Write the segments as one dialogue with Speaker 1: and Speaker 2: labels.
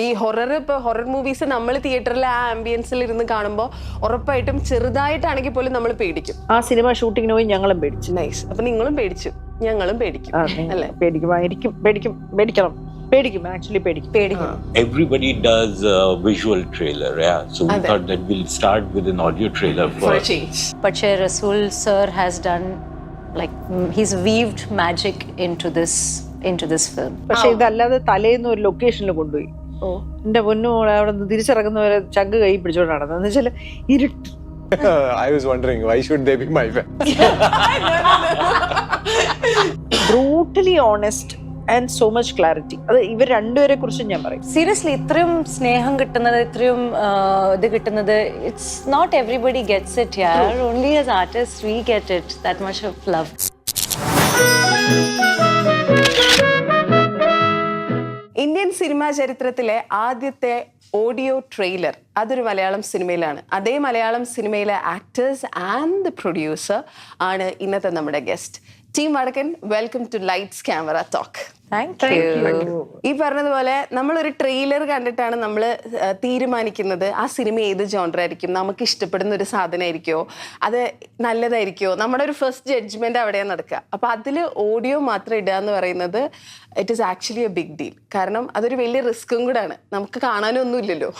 Speaker 1: ഈ horror movies നമ്മൾ തിയേറ്ററിലെ ആ ആംബിയൻസിൽ ഇരുന്ന് കാണുമ്പോൾ ഉറപ്പായിട്ടും ചെറുതായിട്ടാണെങ്കിൽ പോലും നമ്മൾ പേടിക്കും.
Speaker 2: ആ സിനിമ ഷൂട്ടിങ്ങിന് പോയി ഞങ്ങളും പേടിച്ചു.
Speaker 1: നൈസ്. അപ്പൊ നിങ്ങളും പേടിച്ചു, ഞങ്ങളും പേടിക്കും അല്ലേ?
Speaker 2: പേടിക്കും ആക്ച്വലി പേടിക്കും.
Speaker 3: Everybody does a visual trailer, yeah. So we thought that we'll start with an audio trailer
Speaker 1: for a change.
Speaker 4: But Rasool sir has done he's weaved magic into this film.
Speaker 2: പക്ഷെ ഇതല്ലാതെ തലേന്ന് ഒരു ലൊക്കേഷനിൽ കൊണ്ടുപോയി. എന്റെ പൊന്നു അവിടെ നിന്ന് തിരിച്ചിറങ്ങുന്നവരെ ചങ്ക് കൈ പിടിച്ചോണ്ട് നടന്നത്. എന്ന് വെച്ചാൽ ഇരുട്ട്.
Speaker 5: I was wondering why should they be my fans?
Speaker 2: Brutally honest and so much clarity. അത് ഇവർ രണ്ടുപേരെ കുറിച്ചും ഞാൻ പറയും.
Speaker 4: Seriously, ഇത്രയും സ്നേഹം കിട്ടുന്നത്, ഇത്രയും ഇത് കിട്ടുന്നത്, it's not everybody gets it, yeah. Only as artists we get it, that much of love.
Speaker 1: Indian cinema ചരിത്രത്തിലെ ആദ്യത്തെ ഓഡിയോ ട്രെയിലർ അതൊരു മലയാളം സിനിമയിലാണ്. അതേ മലയാളം സിനിമയിലെ ആക്ടേഴ്സ് ആൻഡ് ദ പ്രൊഡ്യൂസർ ആണ് ഇന്നത്തെ നമ്മുടെ guest. Team Vadakkan, welcome to Lights Camera Talk.
Speaker 4: Thank you.
Speaker 1: ഈ പറഞ്ഞതുപോലെ നമ്മളൊരു ട്രെയിലർ കണ്ടിട്ടാണ് നമ്മൾ തീരുമാനിക്കുന്നത് ആ സിനിമ ഏത് ജോണർ ആയിരിക്കും, നമുക്ക് ഇഷ്ടപ്പെടുന്ന ഒരു സാധനമായിരിക്കുമോ, അത് നല്ലതായിരിക്കുമോ, നമ്മുടെ ഒരു ഫസ്റ്റ് ജഡ്ജ്മെന്റ് അവിടെയാണ് നടക്കുക. അപ്പോൾ അതിൽ ഓഡിയോ മാത്രം ഇടുക എന്ന് പറയുന്നത് it is actually a big deal. കാരണം അതൊരു വലിയ റിസ്ക്കും കൂടാണ്, നമുക്ക് കാണാനൊന്നും ഇല്ലല്ലോ.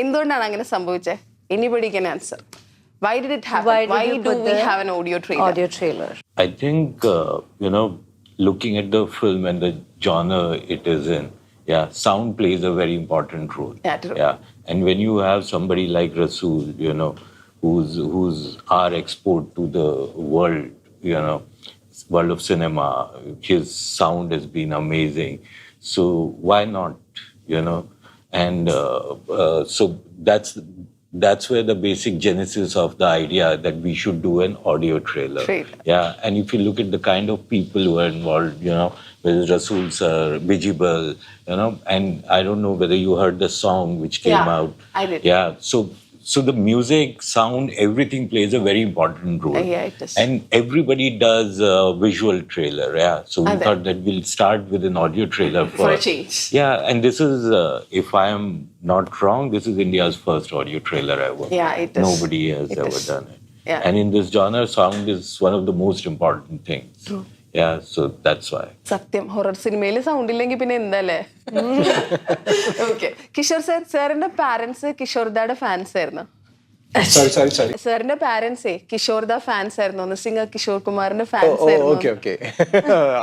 Speaker 1: എന്തുകൊണ്ടാണ് അങ്ങനെ സംഭവിച്ചത്? Anybody can answer. Why did it happen? Why do we have an audio trailer?
Speaker 3: I think, looking at the film and the genre it is in, sound plays a very important role.
Speaker 1: Yeah, true.
Speaker 3: Yeah, and when you have somebody like Rasool, who's our export to the world, world of cinema, his sound has been amazing. So why not, And so that's where the basic genesis of the idea that we should do an audio trailer. Yeah, and if you look at the kind of people who are involved, with Rasool sir, Bijibal, and I don't know whether you heard the song which came out.
Speaker 1: I did.
Speaker 3: Yeah, so the music, sound, everything plays a very important role.
Speaker 1: Yeah, it does.
Speaker 3: And everybody does a visual trailer, yeah. So we thought that we'll start with an audio trailer
Speaker 1: for a change.
Speaker 3: Yeah, and this is, if I am not wrong, this is India's first audio trailer ever.
Speaker 1: Yeah, it is.
Speaker 3: Nobody has ever done it.
Speaker 1: Yeah.
Speaker 3: And in this genre, sound is one of the most important things.
Speaker 1: True.
Speaker 3: Yeah, so that's why.
Speaker 1: സത്യം, horror സിനിമയിൽ sound ഇല്ലെങ്കിൽ പിന്നെ എന്താല്ലേ? Okay, Kishore സാറിന്റെ parents കിഷോർദയുടെ fans ആയിരുന്നു.
Speaker 5: Sorry.
Speaker 1: സാറിന്റെ പാരന്റ്സേ കിഷോർദ fans ആയിരുന്നു, singer Kishore കുമാറിന്റെ ഫാൻസ് ആയിരുന്നു.
Speaker 5: Okay.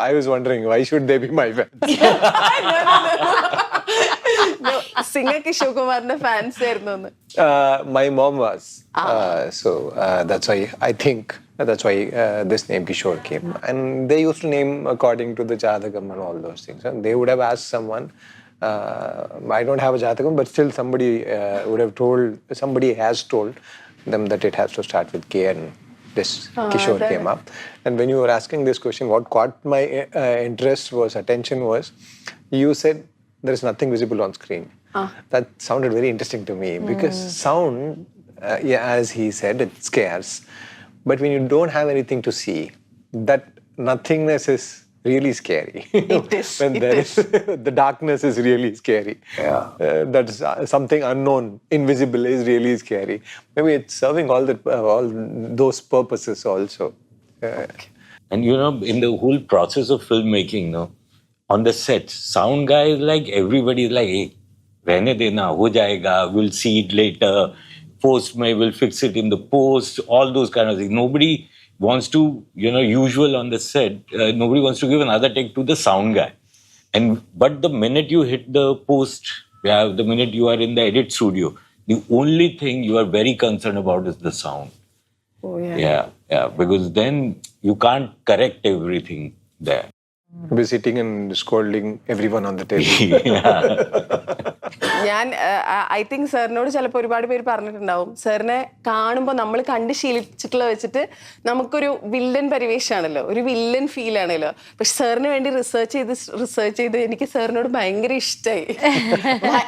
Speaker 5: I was wondering why should they be my fans?
Speaker 1: Singer Kishore കുമാറിന്റെ ഫാൻസ് ആയിരുന്നു.
Speaker 5: My mom was. So that's why I think that's why this name Kishore came. And they used to name according to the Jatagam and all those things. And they would have asked someone, I don't have a Jatagam, but still somebody somebody has told them that it has to start with K, and this Kishore came up. And when you were asking this question, what caught my attention was, you said there is nothing visible on screen. That sounded very interesting to me, because sound, as he said, it scares. But when you don't have anything to see, that nothingness is really scary.
Speaker 1: It is.
Speaker 5: When there is the darkness is really scary.
Speaker 3: Yeah.
Speaker 5: That's something unknown, invisible is really scary. Maybe it's serving all those purposes also.
Speaker 3: And in the whole process of filmmaking, on the set, sound guy is like, everybody is like, hey, rehne dena, ho jayega, we'll see it later. Post will fix it in the post, all those kind of things. Nobody wants to, usual on the set, nobody wants to give another take to the sound guy. But the minute you hit the post, the minute you are in the edit studio, the only thing you are very concerned about is the sound.
Speaker 1: Oh, yeah.
Speaker 3: Yeah, because then you can't correct everything there.
Speaker 5: Be sitting and scolding everyone on the table.
Speaker 1: ഞാൻ I think സാറിനോട് ചിലപ്പോൾ ഒരുപാട് പേര് പറഞ്ഞിട്ടുണ്ടാവും, സാറിനെ കാണുമ്പോൾ നമ്മൾ കണ്ട് ശീലിച്ചിട്ടുള്ള വെച്ചിട്ട് നമുക്കൊരു വില്ലൻ പരിവേഷമാണല്ലോ, ഒരു വില്ലൻ ഫീൽ ആണല്ലോ. പക്ഷെ സാറിന് വേണ്ടി റിസർച്ച് ചെയ്ത് എനിക്ക് സാറിനോട് ഭയങ്കര ഇഷ്ടമായി.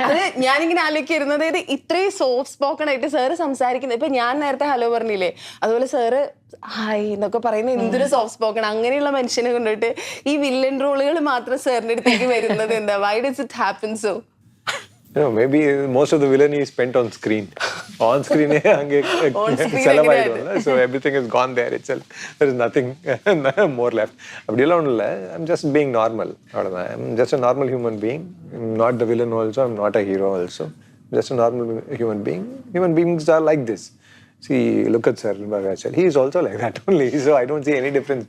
Speaker 1: അത് ഞാനിങ്ങനെ ആലോചിക്കുന്നത്, അതായത് ഇത്രയും സോഫ്റ്റ് സ്പോക്കൺ ആയിട്ട് സാറ് സംസാരിക്കുന്നത്. ഇപ്പൊ ഞാൻ നേരത്തെ ഹലോ പറഞ്ഞില്ലേ, അതുപോലെ സാറ് ഹായ് എന്നൊക്കെ പറയുന്നത് എന്തൊരു സോഫ്റ്റ് സ്പോക്കൺ. അങ്ങനെയുള്ള മനുഷ്യനെ കൊണ്ടിട്ട് ഈ വില്ലൻ റോളുകൾ മാത്രം സാറിന്റെ അടുത്തേക്ക് വരുന്നത് എന്താ? Why does it happen so?
Speaker 5: maybe most of the villainy is spent on screen. On screen, so everything is gone there itself. There is nothing more left. I'm just being normal. I'm just a normal human being. I'm not the villain also. I'm not a hero also. I'm just a normal human being. Human beings are like this. See, look at Sir Bhagachal. He is also like that only. So I don't see any difference.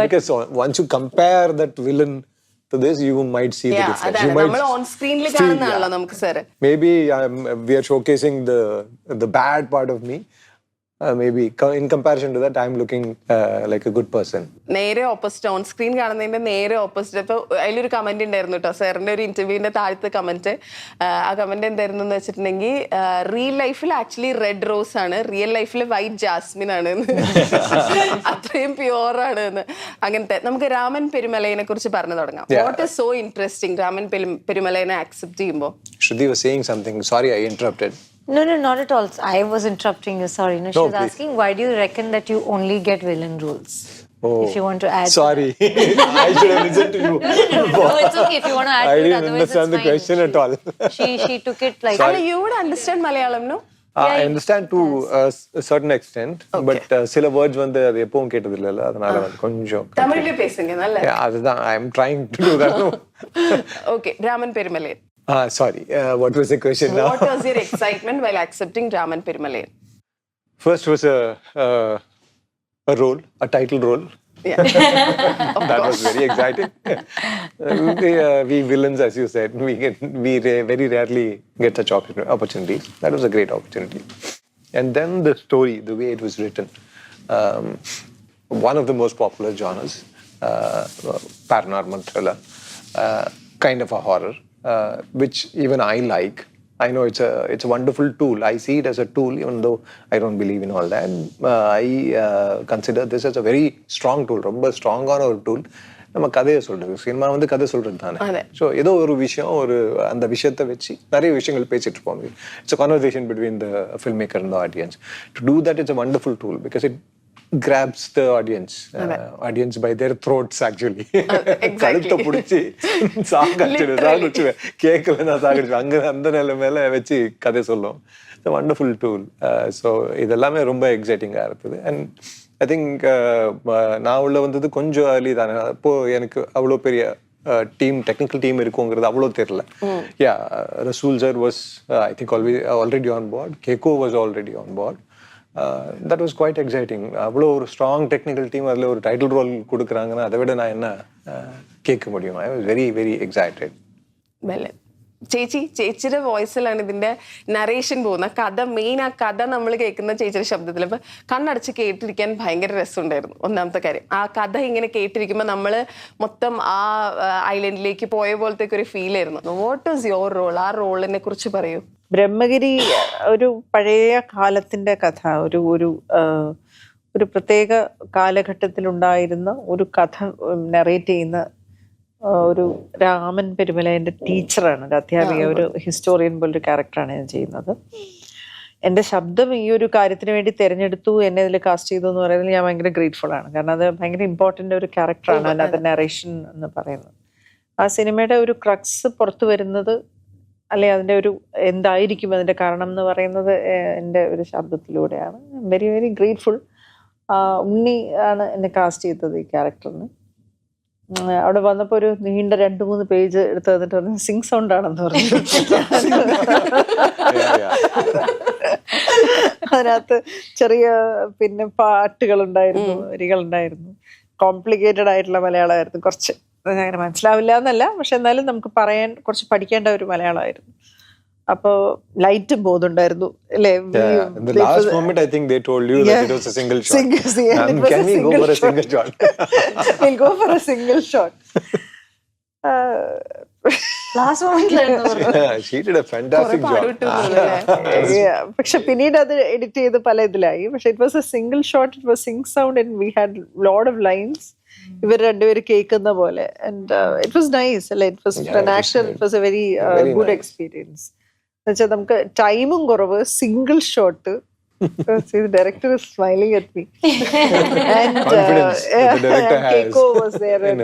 Speaker 5: Because once you compare that villain to this, you might see the difference. You might
Speaker 1: on screen കാണുന്നതാണല്ലോ നമുക്ക് sir.
Speaker 5: maybe we are showcasing the bad part of me. Maybe in comparison to that, I'm looking like a good person.
Speaker 1: നേരെ opposite, on screen കാണുന്നതിന്റെ നേരെ opposite. ഇപ്പൊ അതിലൊരു comment ഉണ്ടായിരുന്നു കേട്ടോ സാറിന്റെ ഒരു ഇന്റർവ്യൂവിന്റെ താഴത്തെ കമന്റ്. ആ കമന്റ് എന്തായിരുന്നു എന്ന് വെച്ചിട്ടുണ്ടെങ്കിൽ, റിയൽ ലൈഫിൽ ആക്ച്വലി റെഡ് റോസ് ആണ്, റിയൽ ലൈഫിൽ വൈറ്റ് ജാസ്മിൻ ആണ്, അത്രയും പ്യുവർ ആണ് എന്ന്. അങ്ങനത്തെ. നമുക്ക് രാമൻ പെരുമലയെ കുറിച്ച് പറഞ്ഞു തുടങ്ങാം. What is so interesting Raman പെരുമലയെ ആക്സെപ്റ്റ് ചെയ്യുമ്പോൾ?
Speaker 5: Shruti was saying something. Sorry, I interrupted.
Speaker 4: No, not at all. I was interrupting you. Sorry. No, she was
Speaker 5: please.
Speaker 4: asking, why do you reckon that you only get villain roles?
Speaker 5: Oh,
Speaker 4: if you want to add.
Speaker 5: Sorry, I should have listened to you.
Speaker 4: No, it's okay if you want to add.
Speaker 5: I
Speaker 4: to it,
Speaker 5: didn't
Speaker 4: otherwise
Speaker 5: understand
Speaker 4: it's
Speaker 5: the
Speaker 4: fine.
Speaker 5: question at all.
Speaker 4: She took it like.
Speaker 1: You would understand Malayalam, no?
Speaker 5: I understand to a certain extent, but sila words வந்து அது எப்பவும் கேட்டதில்ல, அதனால வந்து கொஞ்சம்
Speaker 1: தமிழ்ல பேசுங்க நல்ல.
Speaker 5: அதுதான் I am trying to do that.
Speaker 1: Okay, Raman Perumalai.
Speaker 5: Sorry, what was the question now?
Speaker 1: What was your excitement while accepting Raman Perumalai?
Speaker 5: First was a role, a title role.
Speaker 1: Yeah.
Speaker 5: That was very exciting. We villains, as you said, very rarely get such opportunities. That was a great opportunity. And then the story, the way it was written, one of the most popular genres, paranormal thriller, kind of a horror, which even I like. I know it's a wonderful tool. I see it as a tool, even though I don't believe in all that. I consider this as a very strong tool, ரொம்ப ஸ்ட்ராங்கான ஒரு tool. நம்ம கதையை சொல்றது, cinema வந்து கதை சொல்றது தானே. ஸோ ஏதோ ஒரு விஷயம், அந்த விஷயத்தை வச்சு நிறைய விஷயங்கள் பேசிட்டு இருப்போம். It's a conversation between the filmmaker and the audience. To do that, it's a wonderful tool because it grabs the audience by their throats actually. கழுத்தை பிடிச்சி சாகடிச்சு கேட்கல நான் சாகடிச்சு அங்க அந்த நிலைமையில வச்சு கதை சொல்லும். It's a wonderful tool. So இதெல்லாமே ரொம்ப எக்ஸைட்டிங்கா இருந்தது. And I think நான் உள்ள வந்தது கொஞ்சம் early தானே. அப்போ எனக்கு அவ்வளோ பெரிய டெக்னிக்கல் டீம் இருக்குங்கிறது அவ்வளோ தெரியல. Rasool sir was I think already on board. Keiko was already on board. That was quite exciting. அவ்வளோ ஒரு ஸ்ட்ராங் டெக்னிக்கல் டீம், அதில் ஒரு டைட்டில் ரோல் கொடுக்குறாங்கன்னா அதை விட நான் என்ன கேட்க முடியும்? I was very, very excited.
Speaker 1: ചേച്ചിയുടെ വോയിസിലാണ് ഇതിന്റെ നറേഷൻ പോകുന്നത്. കഥ മെയിൻ, ആ കഥ നമ്മൾ കേൾക്കുന്ന ചേച്ചിയുടെ ശബ്ദത്തിൽ. ഇപ്പൊ കണ്ണടച്ച് കേട്ടിരിക്കാൻ ഭയങ്കര രസമുണ്ടായിരുന്നു. ഒന്നാമത്തെ കാര്യം, ആ കഥ ഇങ്ങനെ കേട്ടിരിക്കുമ്പോൾ നമ്മൾ മൊത്തം ആ ഐലൻഡിലേക്ക് പോയ പോലത്തെ ഒരു ഫീൽ ആയിരുന്നു. What is your role? ആ റോളിനെ കുറിച്ച് പറയൂ.
Speaker 2: ബ്രഹ്മഗിരി ഒരു പഴയ കാലത്തിന്റെ കഥ, ഒരു പ്രത്യേക കാലഘട്ടത്തിലുണ്ടായിരുന്ന ഒരു കഥ നറേറ്റ് ചെയ്യുന്ന ഒരു രാമൻ പെരുമലയുടെ ടീച്ചറാണ്, ഒരു അധ്യാപിക, ഒരു ഹിസ്റ്റോറിയൻ പോലൊരു ക്യാരക്ടറാണ് ഞാൻ ചെയ്യുന്നത്. എൻ്റെ ശബ്ദം ഈ ഒരു കാര്യത്തിന് വേണ്ടി തിരഞ്ഞെടുത്തു, എന്നെ ഇതിൽ കാസ്റ്റ് ചെയ്തു എന്ന് പറയുന്നതിൽ ഞാൻ ഭയങ്കര ഗ്രേറ്റ്ഫുൾ ആണ്. കാരണം അത് ഭയങ്കര ഇമ്പോർട്ടൻ്റ് ഒരു ക്യാരക്ടറാണ് അതിനകത്ത് നറേഷൻ എന്ന് പറയുന്നത്. ആ സിനിമയുടെ ഒരു ക്രക്സ് പുറത്തു വരുന്നത്, അല്ലെ അതിൻ്റെ ഒരു എന്തായിരിക്കും അതിൻ്റെ കാരണം എന്ന് പറയുന്നത് എൻ്റെ ഒരു ശബ്ദത്തിലൂടെയാണ്. Very very grateful. ഉണ്ണി ആണ് എന്നെ കാസ്റ്റ് ചെയ്തത് ഈ ക്യാരക്ടറിന്. അവിടെ വന്നപ്പോൾ ഒരു നീണ്ട 2-3 പേജ് എടുത്ത് തന്നിട്ട് പറഞ്ഞു സിങ് സൗണ്ട് ആണെന്ന് പറഞ്ഞു. അതിനകത്ത് ചെറിയ പിന്നെ പാട്ടുകളുണ്ടായിരുന്നു, വരികളുണ്ടായിരുന്നു. കോംപ്ലിക്കേറ്റഡ് ആയിട്ടുള്ള മലയാളമായിരുന്നു കുറച്ച്. അങ്ങനെ മനസ്സിലാവില്ല എന്നല്ല, പക്ഷെ എന്നാലും നമുക്ക് പറയാൻ കുറച്ച് പഠിക്കേണ്ട ഒരു മലയാളമായിരുന്നു. അപ്പോ ലൈറ്റും പോകുന്നുണ്ടായിരുന്നു അല്ലേ?
Speaker 5: In the last moment, I think they told you that it was a single shot. Can we go for a single shot?
Speaker 2: We'll go for a single shot.
Speaker 4: Last moment.
Speaker 5: She did a fantastic job.
Speaker 2: പക്ഷെ പിന്നീട് അത് edit ചെയ്ത് പല ഇതിലായി. പക്ഷെ it was A single shot, it was sync sound and we had lot of lines. ഇവർ രണ്ടുപേരും കേൾക്കുന്ന പോലെ. ആൻഡ് ഇറ്റ് വാസ് നൈസ് അല്ലേ? It was for an actor it was A very good experience. എന്നുവെച്ചാൽ നമുക്ക് ടൈമും കുറവ്, single shot. Director is smiling at me. And
Speaker 5: Confidence the director has.
Speaker 2: Keiko was there, and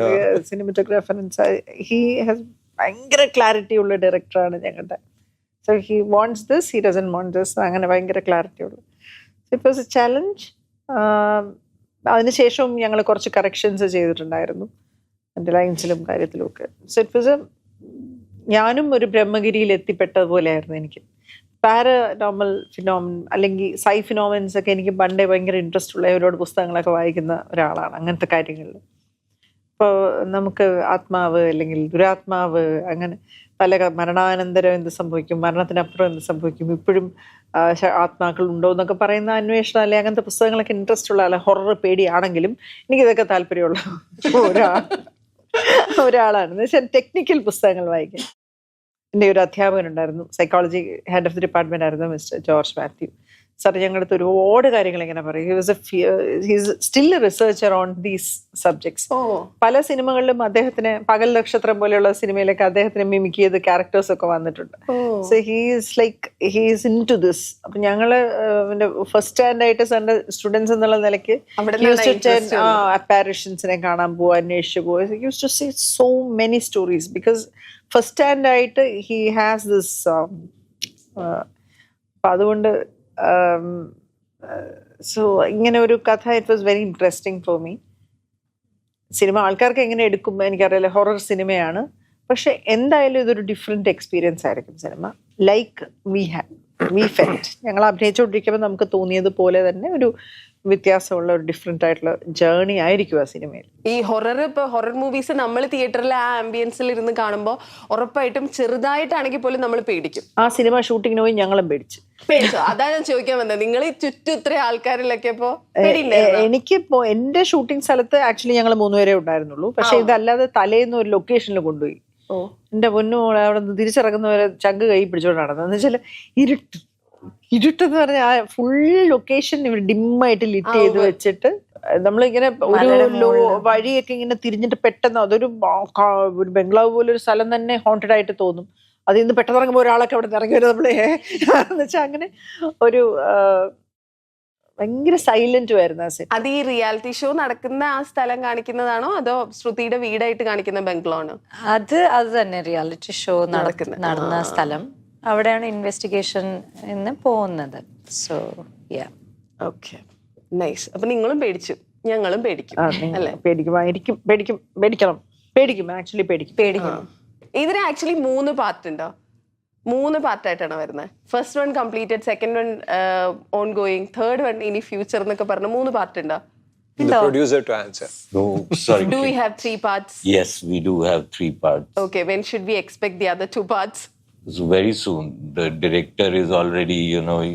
Speaker 2: cinematographer, and he has ഭയങ്കര clarity ഉള്ള ഡയറക്ടറാണ് ഞങ്ങളുടെ. So he wants this, he doesn't want this, അങ്ങനെ ഭയങ്കര ക്ലാരിറ്റി ഉള്ളു. It was A challenge. അതിനുശേഷവും ഞങ്ങൾ കുറച്ച് കറക്ഷൻസ് ചെയ്തിട്ടുണ്ടായിരുന്നു എൻ്റെ ലൈൻസിലും കാര്യത്തിലും ഒക്കെ. സോ ഇറ്റ് വാസ് ഞാനും ഒരു ബ്രഹ്മഗിരിയിൽ എത്തിപ്പെട്ടതുപോലെയായിരുന്നു എനിക്ക്. പാരനോർമൽ ഫിനോമിൻ അല്ലെങ്കിൽ സൈ ഫിനോമിൻസ് ഒക്കെ എനിക്ക് പണ്ടേ ഭയങ്കര ഇൻട്രസ്റ്റ് ഉള്ള ഒരുപാട് പുസ്തകങ്ങളൊക്കെ വായിക്കുന്ന ഒരാളാണ് അങ്ങനത്തെ കാര്യങ്ങളിൽ. ഇപ്പോൾ നമുക്ക് ആത്മാവ് അല്ലെങ്കിൽ ദുരാത്മാവ് അങ്ങനെ പല മരണാനന്തരം എന്ത് സംഭവിക്കും, മരണത്തിനപ്പുറം എന്ത് സംഭവിക്കും, ഇപ്പോഴും ആത്മാക്കൾ ഉണ്ടോ എന്നൊക്കെ പറയുന്ന അന്വേഷണം അല്ലെങ്കിൽ അങ്ങനത്തെ പുസ്തകങ്ങളൊക്കെ ഇൻട്രസ്റ്റ് ഉള്ള അല്ല, ഹൊറർ പേടിയാണെങ്കിലും എനിക്കിതൊക്കെ താല്പര്യമുള്ള ഒരാളാണ്. എന്ന് വെച്ചാൽ ടെക്നിക്കൽ പുസ്തകങ്ങൾ വായിക്കാൻ. എൻ്റെ ഒരു അധ്യാപകനുണ്ടായിരുന്നു, psychology head of the department ആയിരുന്നു, മിസ്റ്റർ ജോർജ് മാത്യു സാർ. ഞങ്ങളുടെ അടുത്ത് ഒരുപാട് കാര്യങ്ങൾ ഇങ്ങനെ പറയും. He's still a researcher on these subjects. പല സിനിമകളിലും അദ്ദേഹത്തിന് പകൽ നക്ഷത്രം പോലെയുള്ള സിനിമയിലൊക്കെ അദ്ദേഹത്തിന് മിമിക് ചെയ്ത് ക്യാരക്ടേഴ്സ് ഒക്കെ വന്നിട്ടുണ്ട്. So he's into this. അപ്പൊ ഞങ്ങള് ഫസ്റ്റ് സ്റ്റാൻഡ് ആയിട്ട് സാറിന്റെ സ്റ്റുഡൻസ് എന്നുള്ള നിലയ്ക്ക് അപ്പാരിഷൻസിനെ കാണാൻ പോവുക, അന്വേഷിച്ചു പോവുക. Use to see so many stories because first stand ആയിട്ട് ഹി ഹാസ് ദിസ്. അപ്പൊ അതുകൊണ്ട് സോ ഇങ്ങനെ ഒരു കഥ it was very interesting for me. Cinema ആൾക്കാർക്ക് എങ്ങനെ എടുക്കും എനിക്കറിയില്ല, ഹൊറർ സിനിമയാണ്, പക്ഷെ എന്തായാലും ഇതൊരു ഡിഫറെന്റ് എക്സ്പീരിയൻസ് ആയിരിക്കും സിനിമ. ലൈക്ക് വി ഫെൽറ്റ് ഞങ്ങൾ അഭിനയിച്ചുകൊണ്ടിരിക്കുമ്പോൾ നമുക്ക് തോന്നിയതുപോലെ തന്നെ ഒരു വ്യത്യാസമുള്ള ഒരു ഡിഫറെന്റ് ആയിട്ടുള്ള ജേർണി ആയിരിക്കും ആ സിനിമയിൽ.
Speaker 1: ഈ ഹൊറർ മൂവീസ് നമ്മൾ തിയേറ്ററിലെ ആ ആംബിയൻസിൽ ഇരുന്ന് കാണുമ്പോൾ ഉറപ്പായിട്ടും ചെറുതായിട്ടാണെങ്കിൽ പോലും നമ്മൾ പേടിക്കും.
Speaker 2: ആ സിനിമ ഷൂട്ടിങ്ങിന് പോയി ഞങ്ങളും പേടിച്ചു.
Speaker 1: അതാ ഞാൻ ചോദിക്കാൻ വന്നത്, നിങ്ങൾ ചുറ്റും ഇത്ര ആൾക്കാരിലൊക്കെ
Speaker 2: എനിക്കിപ്പോ എന്റെ ഷൂട്ടിംഗ് സ്ഥലത്ത് ആക്ച്വലി ഞങ്ങൾ 3 പേരെ ഉണ്ടായിരുന്നുള്ളൂ. പക്ഷെ ഇതല്ലാതെ തലേന്ന് ഒരു ലൊക്കേഷനിൽ കൊണ്ടുപോയി. എന്റെ പൊന്നു അവിടെ നിന്ന് തിരിച്ചിറങ്ങുന്നവരെ ചങ്ക് കൈ പിടിച്ചോണ്ട് നടന്നത്. എന്ന് വെച്ചാൽ ഇരുട്ടെന്ന് പറഞ്ഞാൽ ആ ഫുൾ ലൊക്കേഷൻ ഇവർ ഡിമ്മായിട്ട് ലിറ്റ് ചെയ്ത് വെച്ചിട്ട് നമ്മളിങ്ങനെ ഒരു വഴിയൊക്കെ ഇങ്ങനെ തിരിഞ്ഞിട്ട് പെട്ടെന്ന് അതൊരു ബംഗ്ലാവ് പോലെ ഒരു സ്ഥലം തന്നെ ഹോണ്ടഡ് ആയിട്ട് തോന്നും. അതിൽ നിന്ന് പെട്ടെന്ന് ഇറങ്ങുമ്പോൾ ഒരാളൊക്കെ അവിടെ ഇറങ്ങി വരും നമ്മളെ എന്ന് വെച്ചാൽ അങ്ങനെ ഒരു ഭയങ്കര സൈലന്റ് ആയിരുന്നു ആ സെറ്റ്.
Speaker 1: അത് ഈ റിയാലിറ്റി ഷോ നടക്കുന്ന ആ സ്ഥലം കാണിക്കുന്നതാണോ അതോ ശ്രുതിയുടെ വീടായിട്ട് കാണിക്കുന്ന ബംഗ്ലാവാണോ?
Speaker 4: അത് തന്നെ റിയാലിറ്റി ഷോ നടന്ന സ്ഥലം, അവിടെയാണ് ഇൻവെസ്റ്റിഗേഷൻ എന്ന് പോകുന്നത്. So
Speaker 1: okay, nice. അപ്പൊ നിങ്ങളും പേടിച്ചു, ഞങ്ങളും പേടിക്കും അല്ലേ?
Speaker 2: പേടിക്കും ആക്ച്വലി പേടിക്കും.
Speaker 1: ഇതിന് ആക്ച്വലി 3 പാർട്ട് ഉണ്ടോ? 3 പാർട്ടായിട്ടാണ് വരുന്നത്. First one completed, second one on going, third one ഇനി ഫ്യൂച്ചർ എന്നൊക്കെ പറഞ്ഞ 3 പാർട്ട് ഉണ്ടോ?
Speaker 5: The producer to answer.
Speaker 3: No, sorry.
Speaker 1: Do we have 3 parts?
Speaker 3: Yes, we do have 3 parts.
Speaker 1: Okay, when should we expect the other 2 parts?
Speaker 3: So very soon. The director is already,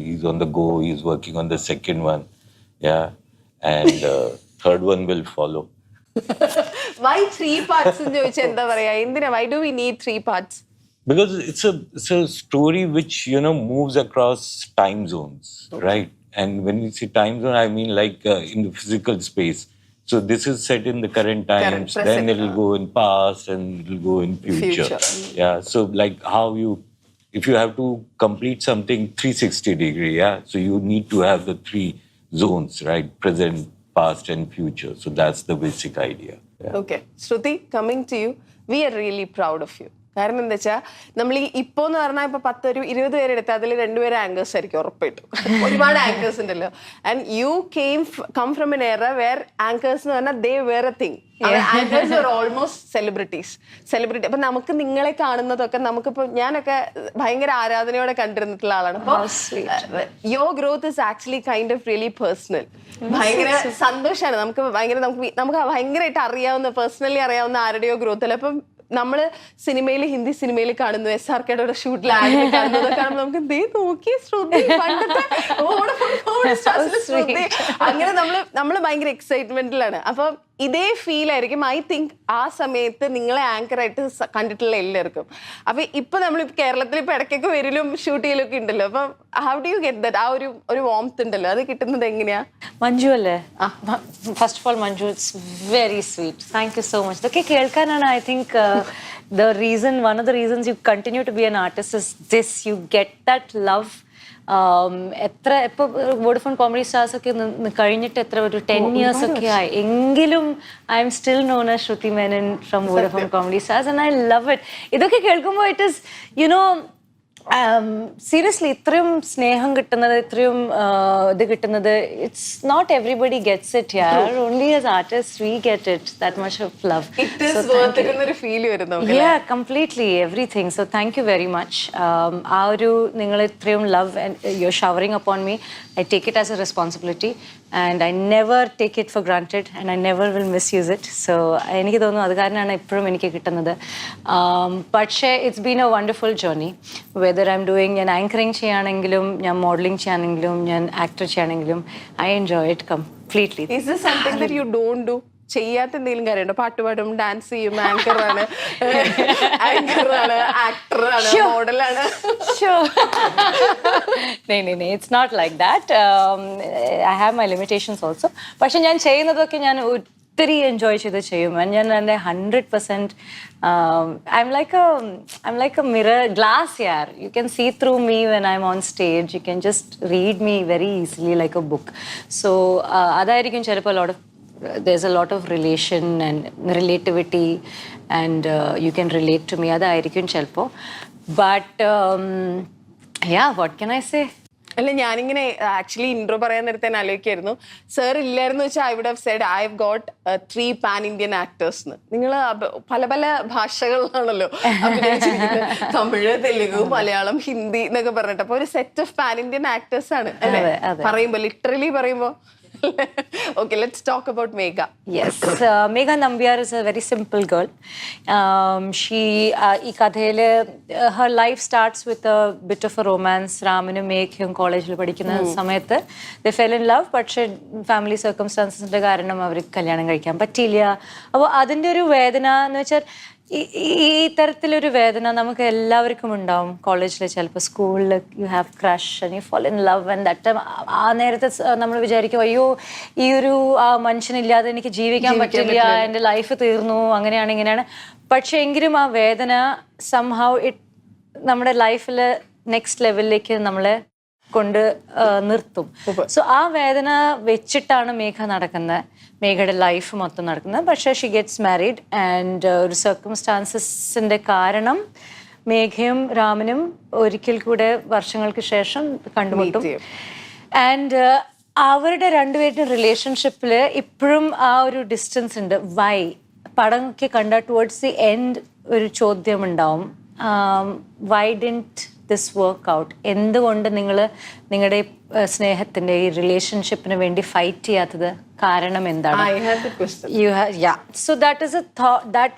Speaker 3: he's on the go. He's working on the second one. Yeah. And third one will follow.
Speaker 1: Why 3 parts? Why do we need 3 parts?
Speaker 3: Because it's a story which, moves across time zones, right? And when you say time zone, I mean like in the physical space. So this is set in the current times, then it'll go in past and it'll go in future. Yeah, so like how if you have to complete something 360 degree, yeah, so you need to have the 3 zones, right? Present, past and future. So that's the basic idea. Yeah.
Speaker 1: Okay, Shruti, coming to you, we are really proud of you. കാരണം എന്താ വെച്ചാൽ നമ്മൾ ഈ ഇപ്പൊ എന്ന് പറഞ്ഞാൽ ഇപ്പൊ 10-20 പേരെടുത്ത് അതിൽ 2 പേര് ആങ്കേഴ്സ് ആയിരിക്കും ഉറപ്പായിട്ടും. ഒരുപാട് ആങ്കേഴ്സ് ഉണ്ടല്ലോ. And you come from an era where anchors എന്ന് പറഞ്ഞാൽ they were a thing. Anchors are almost celebrity. അപ്പൊ നമുക്ക് നിങ്ങളെ കാണുന്നതൊക്കെ നമുക്കിപ്പോ ഞാനൊക്കെ ഭയങ്കര ആരാധനയോടെ കണ്ടിരുന്നിട്ടുള്ള ആളാണ്. അപ്പൊ your growth is actually kind of really personal. ഭയങ്കര സന്തോഷമാണ്. നമുക്ക് ഭയങ്കരമായിട്ട് അറിയാവുന്ന, പേഴ്സണലി അറിയാവുന്ന ആരുടെയോ ഗ്രോത്ത് അല്ല. അപ്പം നമ്മള് ഹിന്ദി സിനിമയിൽ കാണുന്നു, SRKയുടെ ഷൂട്ടിൽ കാണുന്നതൊക്കെ കാണുമ്പോൾ നമുക്ക് നോക്കി ശ്രുതി അങ്ങനെ നമ്മള് ഭയങ്കര എക്സൈറ്റ്മെന്റിലാണ്. അപ്പം ഇതേ ഫീൽ ആയിരിക്കും ഐ തിങ്ക് ആ സമയത്ത് നിങ്ങളെ ആങ്കറായിട്ട് കണ്ടിട്ടുള്ള എല്ലാവർക്കും. അപ്പൊ ഇപ്പൊ നമ്മൾ കേരളത്തിൽ ഇപ്പൊ ഇടയ്ക്കൊക്കെ വരലും ഷൂട്ട് ചെയ്യലൊക്കെ ഉണ്ടല്ലോ. അപ്പൊ how do you get that? ആ ഒരു വാംത്ത് ഉണ്ടല്ലോ, അത് കിട്ടുന്നത് എങ്ങനെയാ?
Speaker 4: മഞ്ജു അല്ലേ? First of all Manju, it's very sweet. Thank you so much. ഇതൊക്കെ കേൾക്കാനാണ് I think one of the reasons you continue to be an artist is this. You get that love എത്ര ഇപ്പോൾ വോഡഫോൺ കോമഡി സ്റ്റാർസ് ഒക്കെ കഴിഞ്ഞിട്ട് എത്ര ഒരു 10 years ഒക്കെ ആയി എങ്കിലും I'm still known as Shruti Menon from Vodafone Comedy Stars and I love it. ഇതൊക്കെ കേൾക്കുമ്പോൾ ഇറ്റ് ഇസ് യുനോ സീരിയസ്ലി ഇത്രയും സ്നേഹം കിട്ടുന്നത്, ഇത്രയും ഇത് കിട്ടുന്നത്, it's not everybody gets it here. Only as artist we get it that much of love. Yeah, completely everything. So thank you very much. ആ ഒരു നിങ്ങൾ ഇത്രയും love and you are showering upon me. I take it as a responsibility and I never take it for granted and I never will misuse it. So എനിക്ക് തോന്നുന്നു അത് കാരണമാണ് ഇപ്പോഴും എനിക്ക് കിട്ടുന്നത്. പക്ഷേ it's been A wonderful journey. Whether I am doing, ഞാൻ anchoring ചെയ്യുകയാണെങ്കിലും, ഞാൻ മോഡലിംഗ് ചെയ്യുകയാണെങ്കിലും, ഞാൻ ആക്ടർ ചെയ്യുകയാണെങ്കിലും, I enjoy it completely.
Speaker 1: Is this something that you don't do? ചെയ്യാത്ത എന്തെങ്കിലും കാര്യമുണ്ടോ? പാട്ട് പാടും, ഡാൻസ് ചെയ്യും, ആങ്കറാണ്, ആക്ടറാണ്, മോഡലാണ്.
Speaker 4: It's not like that. I have my limitations also. പക്ഷെ ഞാൻ ചെയ്യുന്നതൊക്കെ ഞാൻ ഒത്തിരി എൻജോയ് ചെയ്ത് ചെയ്യും. ഞാൻ എൻ്റെ 100% I'm like a mirror glass here. You can see through me when I'm on stage. You can just read me very easily like a book. So അതായിരിക്കും ചിലപ്പോൾ there's a lot of relation and relativity and you can relate to me. അതായിരിക്കും ചിലപ്പോൾ. But yeah, what can I say?
Speaker 1: അല്ല, ഞാനിങ്ങനെ actually intro പറയാൻ നേരത്തെ ആലോചിക്കായിരുന്നു, sir ഇല്ലായിരുന്നു വെച്ചാൽ I would have said I have got 3 pan-Indian actors എന്ന്. നിങ്ങൾ പല പല ഭാഷകളിലാണല്ലോ അഭിനയിച്ചിരിക്കുന്നത്, തമിഴ്, തെലുഗു, മലയാളം, ഹിന്ദി എന്നൊക്കെ പറഞ്ഞിട്ട്. അപ്പൊ ഒരു സെറ്റ് ഓഫ് pan-Indian actors ആണ് അല്ലേ പറയുമ്പോ, ലിറ്ററലി പറയുമ്പോ. Okay, let's talk about Megha.
Speaker 4: Yes, Megha Nambiar is a very simple girl. She, ഈ കഥയിൽ her life starts with a bit of a romance. രാമനും മേഘയും കോളേജിൽ പഠിക്കുന്ന സമയത്ത് they fell in love, പക്ഷേ ഫാമിലി സർക്കംസ്റ്റാൻസസിന്റെ കാരണം അവർ കല്യാണം കഴിക്കാൻ പറ്റിയില്ല. അപ്പോൾ അതിൻ്റെ ഒരു വേദന എന്ന് വെച്ചാൽ ഈ തരത്തിലൊരു വേദന നമുക്ക് എല്ലാവർക്കും ഉണ്ടാവും. കോളേജിൽ ചിലപ്പോൾ, സ്കൂളിൽ you have crush and you fall in love and that time ആ നേരത്തെ നമ്മൾ വിചാരിക്കും, അയ്യോ ഈ ഒരു മനുഷ്യനില്ലാതെ എനിക്ക് ജീവിക്കാൻ പറ്റില്ല, എൻ്റെ ലൈഫ് തീർന്നു, അങ്ങനെയാണ് ഇങ്ങനെയാണ്. പക്ഷേ എങ്കിലും ആ വേദന സംഹൗ ഇറ്റ് നമ്മുടെ ലൈഫിൽ നെക്സ്റ്റ് ലെവലിലേക്ക് നമ്മളെ കൊണ്ട് നിർത്തും. സോ ആ വേദന വെച്ചിട്ടാണ് മേഘ നടക്കുന്നത്, മേഘയുടെ ലൈഫ് മൊത്തം നടക്കുന്നത്. പക്ഷേ ഷി ഗെറ്റ്സ് മാരീഡ് ആൻഡ് ഒരു സർക്കംസ്റ്റാൻസസിൻ്റെ കാരണം മേഘയും രാമനും ഒരിക്കൽ കൂടെ വർഷങ്ങൾക്ക് ശേഷം കണ്ടുമുട്ടും. ആൻഡ് അവരുടെ രണ്ടുപേരുടെ റിലേഷൻഷിപ്പിൽ ഇപ്പോഴും ആ ഒരു ഡിസ്റ്റൻസ് ഉണ്ട്. വൈ പടമൊക്കെ കണ്ട ടുവേർഡ്സ് ദി എൻഡ് ഒരു ചോദ്യം ഉണ്ടാവും, why didn't this work out? എന്തുകൊണ്ട് നിങ്ങൾ നിങ്ങളുടെ സ്നേഹത്തിൻ്റെ ഈ റിലേഷൻഷിപ്പിന് വേണ്ടി ഫൈറ്റ് ചെയ്യാത്തത്? കാരണം എന്താണ്? So that is a thought that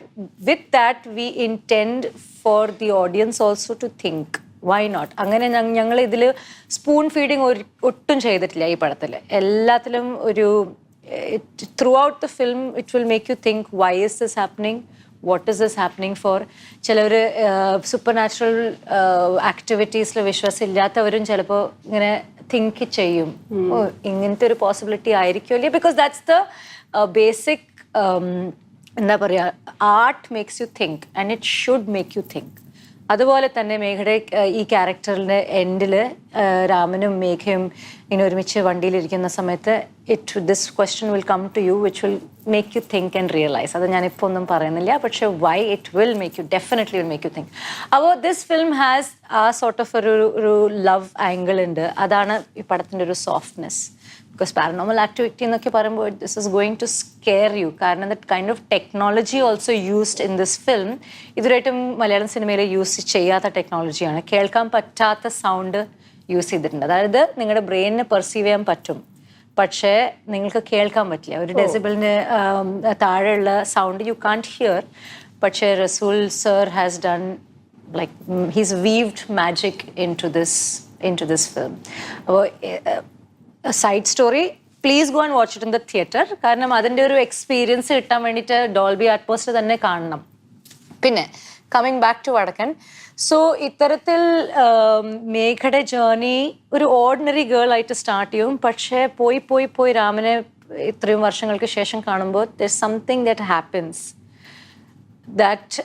Speaker 4: with that we intend for the audience also to think, why not? അങ്ങനെ ഞങ്ങൾ ഇതിൽ സ്പൂൺ ഫീഡിങ് ഒട്ടും ചെയ്തിട്ടില്ല ഈ പടത്തിൽ. എല്ലാത്തിലും ഒരു through out the film it will make you think, why is this happening? What is this happening for? ചിലവർ സൂപ്പർ നാച്ചുറൽ ആക്ടിവിറ്റീസിൽ വിശ്വാസമില്ലാത്തവരും ചിലപ്പോൾ ഇങ്ങനെ തിങ്ക് ചെയ്യും, ഓ ഇങ്ങനത്തെ ഒരു പോസിബിലിറ്റി ആയിരിക്കുമല്ലേ, ബിക്കോസ് ദാറ്റ്സ് ദ ബേസിക് എന്താ പറയുക, art makes you think and it should make you think. അതുപോലെ തന്നെ മേഘയുടെ ഈ ക്യാരക്ടറിൻ്റെ എൻഡിൽ രാമനും മേഘയും ഇങ്ങനെ ഒരുമിച്ച് വണ്ടിയിലിരിക്കുന്ന സമയത്ത് this question will come to you which will make you think and realise. അത് ഞാനിപ്പോൾ ഒന്നും പറയുന്നില്ല, പക്ഷേ why it will make you, definitely will make you think. അപ്പോൾ this film has a sort of ഒരു ലവ് ആംഗിൾ ഉണ്ട്. അതാണ് ഈ പടത്തിൻ്റെ ഒരു സോഫ്റ്റ്നെസ്. ബിക്കോസ് പാരനോമൽ ആക്ടിവിറ്റി എന്നൊക്കെ പറയുമ്പോൾ this is going to scare you. കാരണം that kind of technology also used in this film ഇതുവരെയായിട്ടും മലയാളം സിനിമയിൽ യൂസ് ചെയ്യാത്ത ടെക്നോളജിയാണ്. കേൾക്കാൻ പറ്റാത്ത സൗണ്ട് യൂസ് ചെയ്തിട്ടുണ്ട്. അതായത് നിങ്ങളുടെ ബ്രെയിനിന് പെർസീവ് ചെയ്യാൻ പറ്റും, പക്ഷേ നിങ്ങൾക്ക് കേൾക്കാൻ പറ്റില്ല. ഒരു ഡെസിബിളിന് താഴെയുള്ള സൗണ്ട് യു കാൺട്ട് ഹിയർ. പക്ഷേ Resul sir has done like he's weaved magic into this film. അപ്പോൾ side story, please go and watch it in the theatre. കാരണം അതിൻ്റെ ഒരു എക്സ്പീരിയൻസ് കിട്ടാൻ വേണ്ടിയിട്ട് ഡോൾബി അറ്റ്മോസ്ഫിയർ തന്നെ കാണണം. പിന്നെ കമ്മിങ് ബാക്ക് ടു വടക്കൻ, സോ ഇത്തരത്തിൽ മേഘയുടെ ജേർണി ഒരു ഓർഡിനറി ഗേൾ ആയിട്ട് സ്റ്റാർട്ട് ചെയ്യും. പക്ഷേ പോയി രാമനെ ഇത്രയും വർഷങ്ങൾക്ക് ശേഷം കാണുമ്പോൾ there something that happens that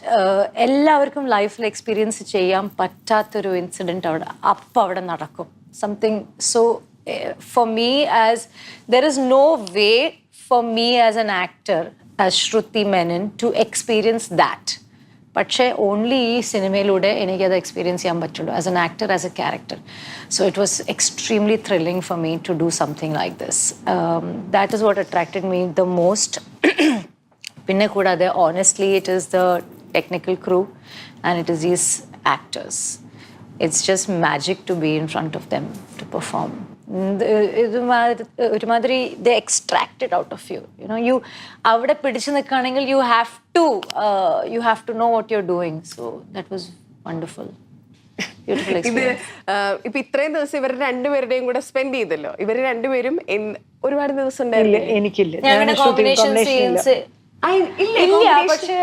Speaker 4: എല്ലാവർക്കും ലൈഫിൽ എക്സ്പീരിയൻസ് ചെയ്യാൻ പറ്റാത്തൊരു ഇൻസിഡൻറ്റ് അവിടെ നടക്കും. something so for me as there is no way for me as an actor as Shruthymenon to experience that. പക്ഷേ ഓൺലി ഈ സിനിമയിലൂടെ എനിക്കത് എക്സ്പീരിയൻസ് ചെയ്യാൻ പറ്റുള്ളൂ as an actor, as a character. So it was extremely thrilling for me to do something like this. That is what attracted me the most. പിന്നെ കൂടാതെ honestly it is the technical crew and it is these actors. It's just magic to be in front of them to perform. ഒരുമാതിരി they extract it out of you. You know, you അവിടെ പിടിച്ചു നിൽക്കുകയാണെങ്കിൽ you have to know what you're doing. So that was wonderful. Beautiful experience.
Speaker 1: ഇപ്പൊ ഇത്രയും ദിവസം ഇവർ രണ്ടുപേരുടെയും കൂടെ സ്പെൻഡ് ചെയ്തല്ലോ. ഇവർ രണ്ടുപേരും ഒരുപാട് ദിവസം ഉണ്ടായില്ലേ?
Speaker 2: എനിക്കില്ല.
Speaker 4: ഞങ്ങളുടെ കോമ്പിനേഷൻ സീൻസ് ഇല്ല. പക്ഷെ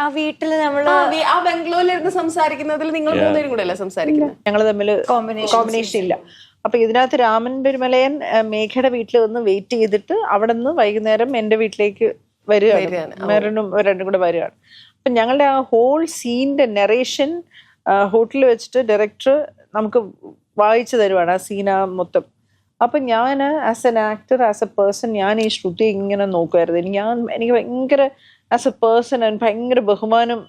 Speaker 4: ആ വീട്ടില് നമ്മള്
Speaker 1: ആ ബംഗ്ലൂരിലിരുന്ന് സംസാരിക്കുന്നതിൽ നിങ്ങൾ മൂന്നുപേരും കൂടെ അല്ലേ സംസാരിക്കുന്നത്?
Speaker 2: ഞങ്ങൾ തമ്മിൽ കോമ്പിനേഷൻ ഇല്ല. അപ്പൊ ഇതിനകത്ത് രാമൻ പെരുമലയൻ മേഘയുടെ വീട്ടിൽ വന്ന് വെയിറ്റ് ചെയ്തിട്ട് അവിടെ നിന്ന് വൈകുന്നേരം എന്റെ വീട്ടിലേക്ക് വരികയാണ്. മെറിനും രണ്ടും കൂടെ വരികയാണ്. അപ്പൊ ഞങ്ങളുടെ ആ ഹോൾ സീനിന്റെ നെറേഷൻ ഹോട്ടലിൽ വെച്ചിട്ട് ഡയറക്ടർ നമുക്ക് വായിച്ചു തരുവാണ് ആ സീന മൊത്തം. അപ്പം ഞാൻ as an actor, as A person, ഞാൻ ഈ ശ്രുതി ഇങ്ങനെ നോക്കുമായിരുന്നു. എനിക്ക് ഭയങ്കര ആസ് എ പേഴ്സൺ ഭയങ്കര ബഹുമാനം,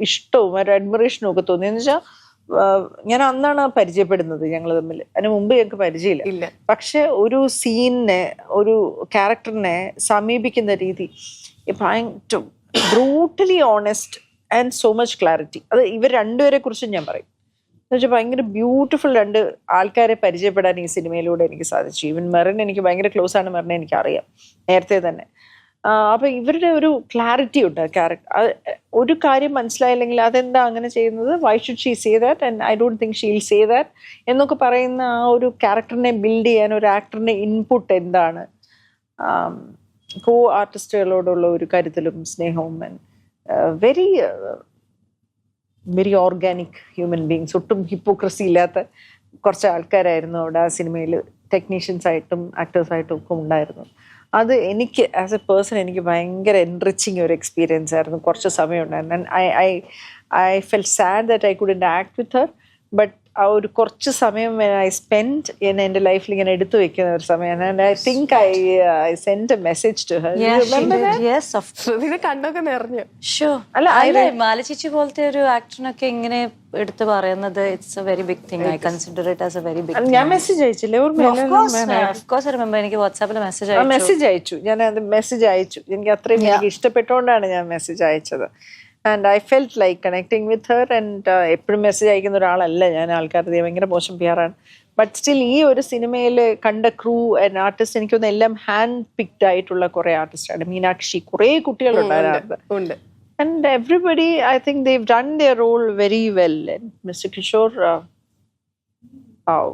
Speaker 2: ഇഷ്ടവും ഒരു അഡ്മിറേഷനും ഒക്കെ തോന്നി. എന്ന് വെച്ചാൽ ഞാൻ അന്നാണ് പരിചയപ്പെടുന്നത് ഞങ്ങൾ തമ്മിൽ. അതിന് മുമ്പ് ഞങ്ങൾക്ക് പരിചയമില്ല. പക്ഷെ ഒരു സീനിനെ, ഒരു ക്യാരക്ടറിനെ സമീപിക്കുന്ന രീതി ഭയങ്കര brutally honest and so much clarity. അത് ഇവർ രണ്ടുപേരെ കുറിച്ചും ഞാൻ പറയും. എന്നുവെച്ചാൽ ഭയങ്കര ബ്യൂട്ടിഫുൾ രണ്ട് ആൾക്കാരെ പരിചയപ്പെടാൻ ഈ സിനിമയിലൂടെ എനിക്ക് സാധിച്ചു. ഈവൻ മെറിൻ എനിക്ക് ഭയങ്കര ക്ലോസ് ആണ്. മെറിനെ എനിക്കറിയാം നേരത്തെ തന്നെ. അപ്പൊ ഇവരുടെ ഒരു ക്ലാരിറ്റി ഉണ്ട് ക്യാരക്ടർ. ഒരു കാര്യം മനസ്സിലായില്ലെങ്കിൽ അതെന്താ അങ്ങനെ ചെയ്യുന്നത്, why should she say that and I don't think she will say that എന്നൊക്കെ പറയുന്ന ആ ഒരു ക്യാരക്ടറിനെ ബിൽഡ് ചെയ്യാൻ ഒരു ആക്ടറിന്റെ ഇൻപുട്ട് എന്താണ്, കോ ആർട്ടിസ്റ്റുകളോടുള്ള ഒരു കരുതലും സ്നേഹവും very very organic human beings. ഒട്ടും ഹിപ്പോക്രസി ഇല്ലാത്ത കുറച്ച് ആൾക്കാരായിരുന്നു അവിടെ ആ സിനിമയിൽ ടെക്നീഷ്യൻസ് ആയിട്ടും ആക്ടേഴ്സായിട്ടും ഒക്കെ ഉണ്ടായിരുന്നു. അത് എനിക്ക് ആസ് എ പേഴ്സൺ എനിക്ക് ഭയങ്കര എൻറിച്ചിങ് ഒരു എക്സ്പീരിയൻസ് ആയിരുന്നു. കുറച്ച് സമയം ഉണ്ടായിരുന്നു. I felt sad that I couldn't act with her. But ആ ഒരു കുറച്ച് സമയം ഐ സ്പെൻഡ് എൻ്റെ ലൈഫിൽ ഇങ്ങനെ എടുത്തു വെക്കുന്ന ഒരു സമയം. And I think I send a message to her.
Speaker 1: ഇതിനെ കണ്ടൊക്കെ നിറഞ്ഞു.
Speaker 4: അല്ല മാലചേച്ചി പോലത്തെ ഒരു ആക്ടറിനൊക്കെ ഇങ്ങനെ എടുത്ത് പറയുന്നത് it's a very big thing. I consider it as a very big.
Speaker 2: ഞാൻ മെസ്സേജ് അയച്ചില്ലേ?
Speaker 4: എനിക്ക് വാട്സാപ്പിൽ
Speaker 2: മെസ്സേജ് അയച്ചു. ഞാൻ അത് മെസ്സേജ് അയച്ചു. എനിക്ക് അത്രയും എനിക്ക് ഇഷ്ടപ്പെട്ടുകൊണ്ടാണ് ഞാൻ മെസ്സേജ് അയച്ചത്. And I felt like connecting with her. And എപ്പോഴും മെസ്സേജ് അയക്കുന്ന ഒരാളല്ല ഞാൻ. ആൾക്കാരുടെ ഭയങ്കര മോശം പിയാറാണ്. ബട്ട് സ്റ്റിൽ ഈ ഒരു സിനിമയിൽ കണ്ട ക്രൂ ആൻഡ് ആർട്ടിസ്റ്റ് എനിക്കൊന്ന് എല്ലാം ഹാൻഡ് പിക്ഡ് ആയിട്ടുള്ള കുറെ ആർട്ടിസ്റ്റാണ്. മീനാക്ഷി, കുറെ കുട്ടികളുണ്ടായിരുന്നു. And everybody, I think they've done their role very well. And Mr. Kishore, wow.